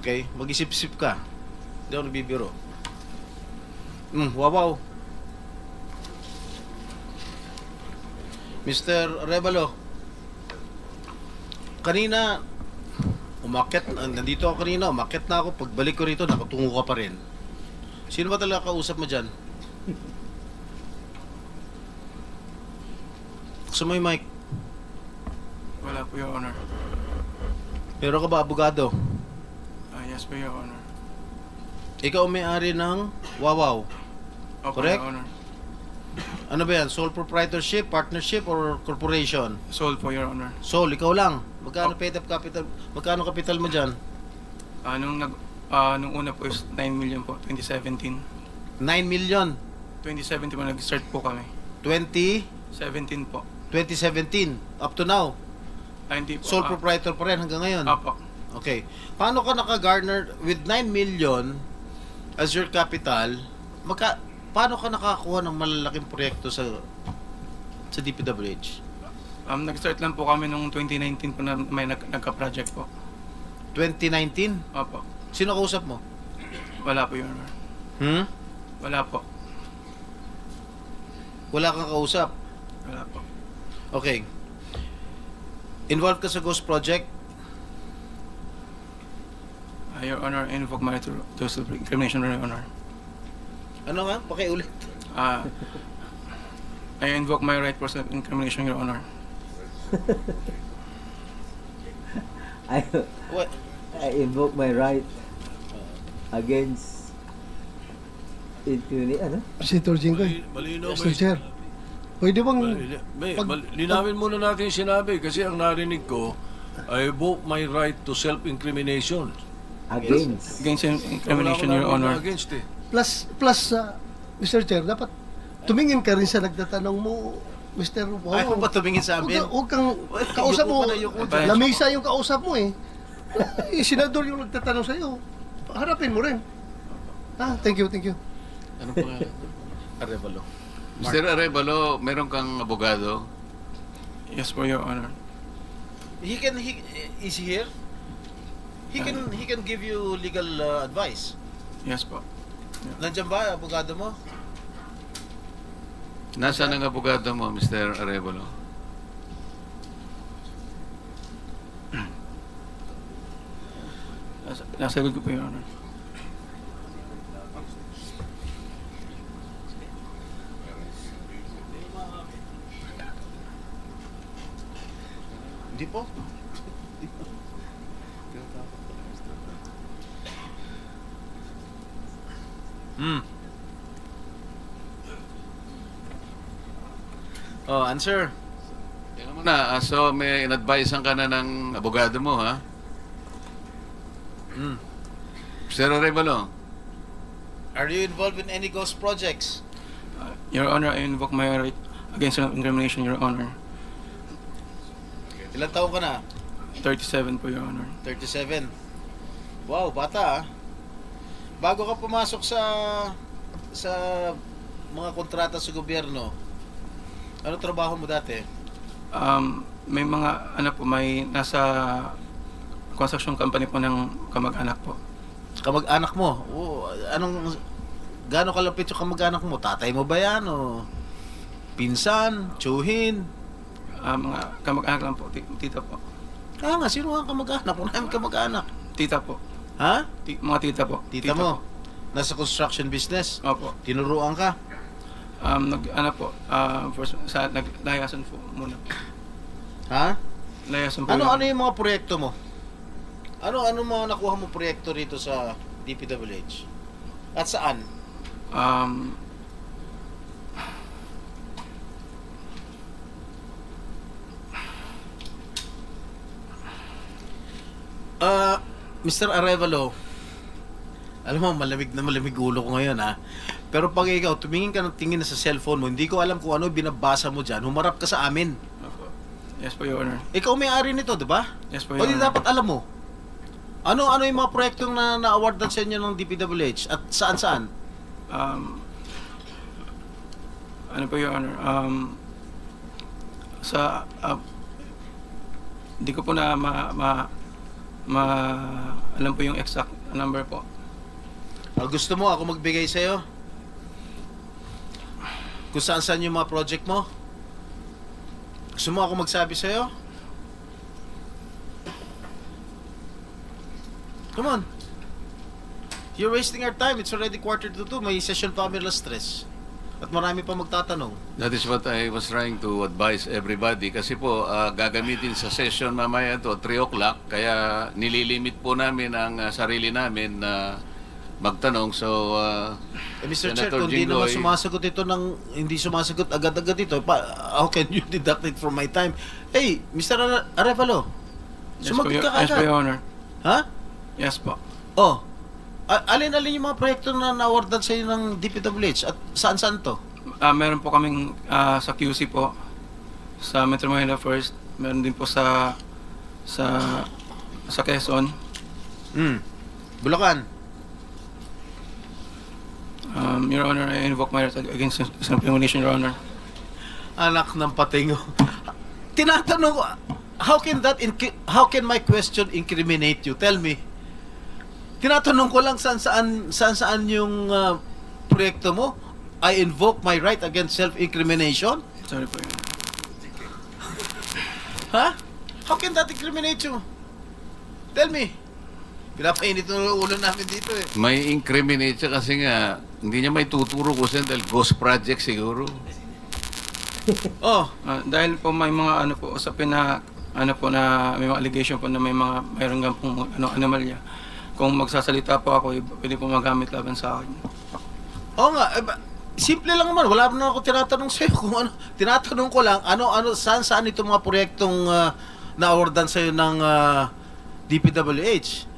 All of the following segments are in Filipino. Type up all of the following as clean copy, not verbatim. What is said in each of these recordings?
Okay? Mag-isip-isip ka. Hindi ako nagbibiro. Wow. Mr. Arevalo, kanina, nandito ako kanina, umakyat na ako. Pagbalik ko rito, nakatungo ka pa rin. Sino ba talaga kausap mo dyan? Gusto mo yung mic? Wala po, Your Honor. Pero ka ba abogado? Yes po, Your Honor. Ikaw may-ari ng Wawaw. Opo, Correct? Your Honor. Ano ba yan? Sole proprietorship, partnership, or corporation? Sold po, Your Honor. Sole, ikaw lang. Magkano paid up capital? Magkano capital mo dyan? Nung una po is 9 million po, 2017. 9 million. 2017 po, nag-start po kami. 17 po. 2017. Up to now. Hindi po. Sole proprietor pa rin hanggang ngayon. Apo. Okay. Paano ka naka-garner with 9 million as your capital? Paano ka nakakuha ng malalaking proyekto sa DPWH? Nag-start lang po kami nung 2019 po na may nagka-project po. 2019? Opo. Sino kausap mo? Wala po, Your Honor. Wala po. Wala kang kausap? Wala po. Okay. Involved ka sa Ghost Project? Your Honor, I invoke my right to self-incrimination, Your Honor. Ano nga? Pakiulit. I invoke my right for self-incrimination, Your Honor. What? I invoke my right against impunity. Ano? Senator Jinggoy. Malinaw Mr. Chair. Pwede bang... linawin muna natin yung sinabi kasi ang narinig ko, I invoke my right to self-incrimination. Against Incrimination, Your Honor. Against eh. Plus, Mr. Chair, dapat tumingin ka rin sa nagtatanong mo, Mr. Wow. Ayaw ba tumingin sa amin? Huwag kang kausap mo. Lamisa yung kausap mo eh. Senador yung nagtatanong sa'yo. Harapin mo rin. Thank you. Ano pa? Arevalo. Mr. Arevalo, meron kang abogado? Yes po, Your Honor. Is he here? He can give you legal advice. Yes po. Nandiyan ba abogado mo? Nasaan ang abogado mo, Mr. Arevalo? Nasa good ko po, Your Honor. Hindi po. Oh, answer. Tingnan mo na, so may in-advisean ka na ng abogado mo, ha? Mr. Arevalo? Are you involved in any ghost projects? Your Honor, I invoke my right against incrimination, Your Honor. Ilang taon ka na? 37 po, Your Honor. 37. Wow, bata ah. Bago ka pumasok sa mga kontrata sa gobyerno, ano trabaho mo dati? May mga, may nasa construction company po ng kamag-anak po. Kamag-anak mo? Gaano kalapit yung kamag-anak mo? Tatay mo ba yan? O pinsan? Tsuhin? Mga kamag-anak lang po, tita po. Kaya nga, sino ang kamag-anak? Kung namin kamag-anak? Tita po. Ha? Mga tita po. Tita mo? Po. Nasa construction business? Opo. Tinuruan ka? Naglayasan po muna. Ha? Layasan po. Ano yung mga proyekto mo? Ano mga nakuha mo proyekto rito sa DPWH? At saan? Mr. Arevalo, alam mo, malamig ulo ko ngayon ha. Pero pag ikaw, tumingin ka ng tingin na sa cellphone mo, hindi ko alam kung ano binabasa mo dyan, humarap ka sa amin. Yes po, Your Honor. Ikaw may-ari nito, di ba? Yes po, O Your di Honor. dapat alam mo. Ano yung mga proyektong na-awardan sa inyo ng DPWH at saan-saan? Ano po, Your Honor? Hindi ko po na alam po yung exact number po. Gusto mo ako magbigay sa'yo? Kung saan yung mga project mo? Gusto mo ako magsabi sa'yo? Come on. You're wasting our time. It's already 1:45. May session pa kami alas 3. At marami pa magtatanong. That is what I was trying to advise everybody. Kasi po, gagamitin sa session mamaya to 3 o'clock. Kaya nililimit po namin ang sarili namin na magtanong. So, Mr. Chair, Senator kung hindi naman Jinggoy, sumasagot ito hindi sumasagot agad-agad ito, how can you deduct it from my time? Hey, Mr. Arevalo, sumagot ka Yes po, agad. Your Honor. Ha? Yes po. Oh, alin-alin yung mga proyekto na na-awardan sa'yo ng DPWH at saan-saan to? Meron po kaming sa QC po, sa Metro Manila First. Meron din po sa Quezon. Bulacan. Your Honor, I invoke my right against self-incrimination, Your Honor. Anak ng patingo. Tinatanong ko, how can my question incriminate you? Tell me. Tinatanong ko lang saan yung proyekto mo. I invoke my right against self-incrimination? Sorry po, Your Honor. Ha? How can that incriminate you? Tell me. Pinapainit ng ulo namin dito eh. may incriminate siya kasi nga, hindi niya may tuturo ko siya dahil ghost project siguro. Oh, Dahil po may mga usapin na na may mga allegation po na mayroon nga pong anomalya. Kung magsasalita po ako, pwede po magamit laban sa akin. oo nga. Simple lang naman. Wala na ako tinatanong sa'yo kung ano. Tinatanong ko lang, saan itong mga proyektong na-awardan sa'yo ng DPWH.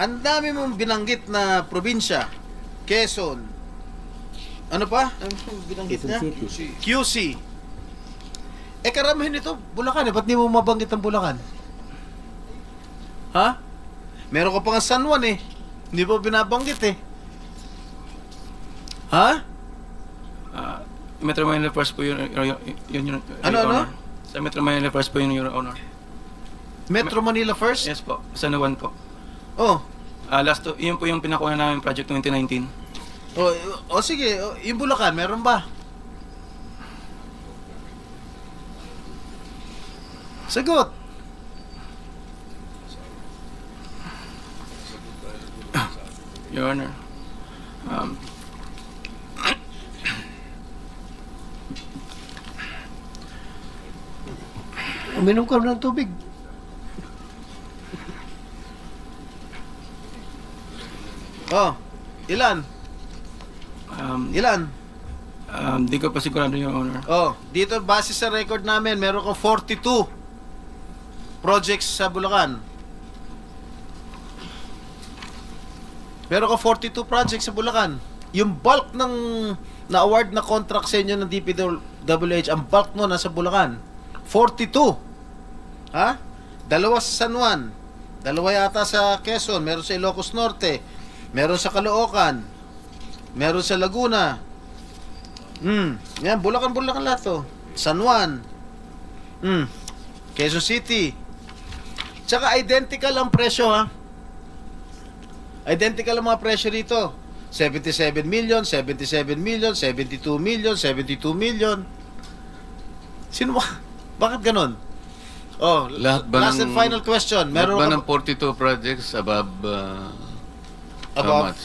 Ang dami mong binanggit na probinsya. Quezon. Ano pa? Ano binanggit niya? Quezon City. QC. Karamihan ito, Bulacan eh. Ba't di mo mabanggit ang Bulacan? Ha? Meron ka pa nga San Juan eh. Hindi mo binabanggit eh. Ha? Metro Manila First po yun, Your Ano? Honor. Sa Metro Manila First po yun, Your Honor. Metro Manila First? Yes po, San Juan po. Oh. Yun po yung pinakuha namin project 2019. Sige. Yung Bulacan, meron ba? Sagot. Your Honor. Uminom ka ng tubig. Oh. Ilan? Ilan? Di ko pa sigurado, Your Honor. Oh, dito base sa record namin, meron kang 42 projects sa Bulacan. Meron kang 42 projects sa Bulacan. Yung bulk ng na-award na contract sa inyo ng DPWH, ang bulk mo nasa Bulacan. 42. Ha? 2 sa San Juan. 2 yata sa Quezon. Meron sa Ilocos Norte. Meron sa Caloocan. Meron sa Laguna. Yan, Bulacan lahat to. San Juan. Quezon City. Tsaka identical ang presyo ha. Identical ang mga presyo rito. 77 million, 77 million, 72 million, 72 million. Sino ba? Bakit ganon? Oh, Lahat ba last and final question. Lahat Meron ba ka ng 42 projects above, how Above? much?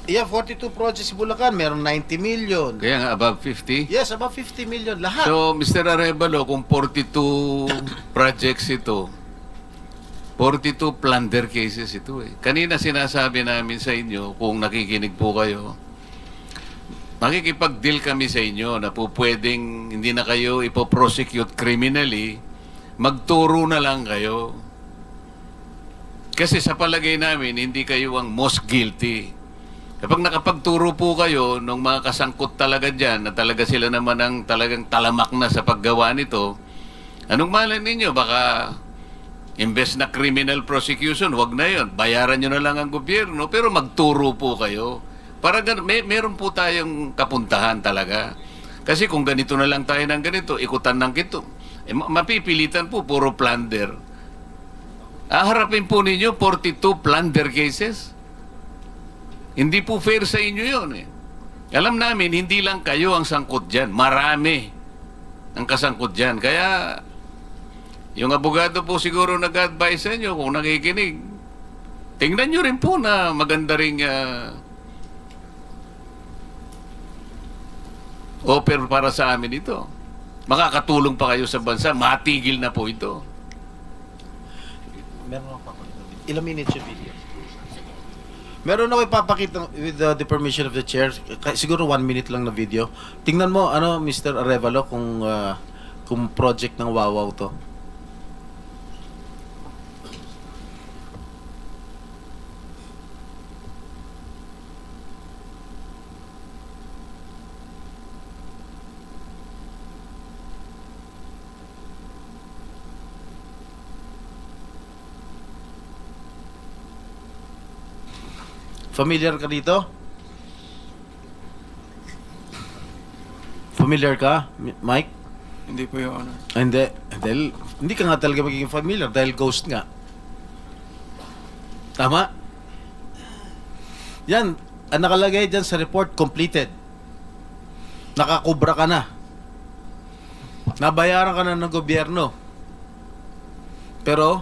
Yeah, 42 projects sa Bulacan, meron 90 million. Kaya nga above 50? Yes, about 50 million lahat. So, Mr. Arevalo, kung 42 projects ito, 42 plunder cases ito eh. Kanina sinasabi namin sa inyo, kung nakikinig po kayo, makikipag-deal kami sa inyo na po pwedeng hindi na kayo ipoprosecute criminally, magturo na lang kayo. Kasi sa palagay namin, hindi kayo ang most guilty. Kapag nakapagturo po kayo ng mga kasangkot talaga dyan, na talaga sila naman ang talagang talamak na sa paggawa nito, anong malay ninyo? Baka imbes na criminal prosecution, wag na yon. Bayaran nyo na lang ang gobyerno, pero magturo po kayo. Para meron po tayong kapuntahan talaga. Kasi kung ganito na lang tayo ng ganito, ikutan ng kito, mapipilitan po, puro plunder. Aharapin po ninyo 42 plunder cases. Hindi po fair sa inyo yun eh. Alam namin, hindi lang kayo ang sangkot dyan. Marami ang kasangkot dyan. Kaya, yung abogado po siguro nag-advise sa inyo kung nakikinig. Tingnan nyo rin po na maganda ring offer para sa amin ito. Makakatulong pa kayo sa bansa. Matigil na po ito. Meron ako ilang minutes yung video? Meron ako ipapakita with the permission of the chair. Siguro 1 minute lang na video. Tingnan mo, Mr. Arevalo, kung project ng Wawaw to. Familiar ka dito? Familiar ka, Mike? Hindi po, Your Honor. Hindi. Dahil, hindi ka nga talaga magiging familiar dahil ghost nga. Tama? Yan. Ang nakalagay dyan sa report, completed. Nakakubra ka na. Nabayaran ka na ng gobyerno. Pero,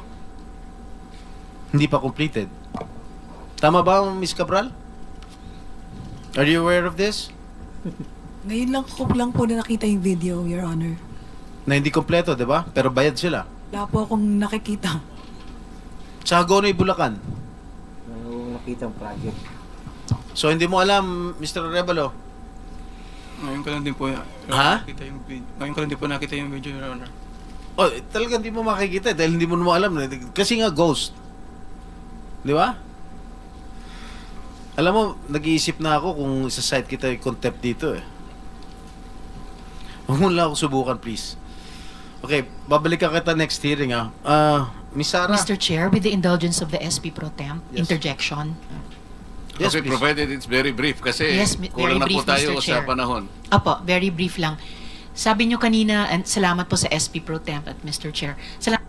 hindi pa completed. Tama ba, Miss Cabral? Are you aware of this? Ngayon lang po na nakita yung video, Your Honor. Na hindi kompleto, di ba? Pero bayad sila. Wala po akong nakikita. Sa Hagonoy, Bulacan. Ano nakita ang project? So, hindi mo alam, Mr. Arevalo? Ngayon ko lang din po nakita yung video. Ngayon ko lang din po nakita yung video, Your Honor. Oh, talagang hindi mo makikita dahil hindi mo alam. Kasi nga ghost. Di ba? Alam mo, nag-iisip na ako kung isa-site kita yung contempt dito eh. Huwag mo lang ako subukan, please. Okay, babalik ka kita next hearing Miss Sarah. Mr. Chair, with the indulgence of the SP Pro Temp, Yes. interjection. Yes, Okay, please. provided it's very brief kasi Yes, kulang na very po brief, tayo Mr. sa Chair. panahon. Apo, very brief lang. Sabi nyo kanina, and salamat po sa SP Pro Temp at Mr. Chair. Salamat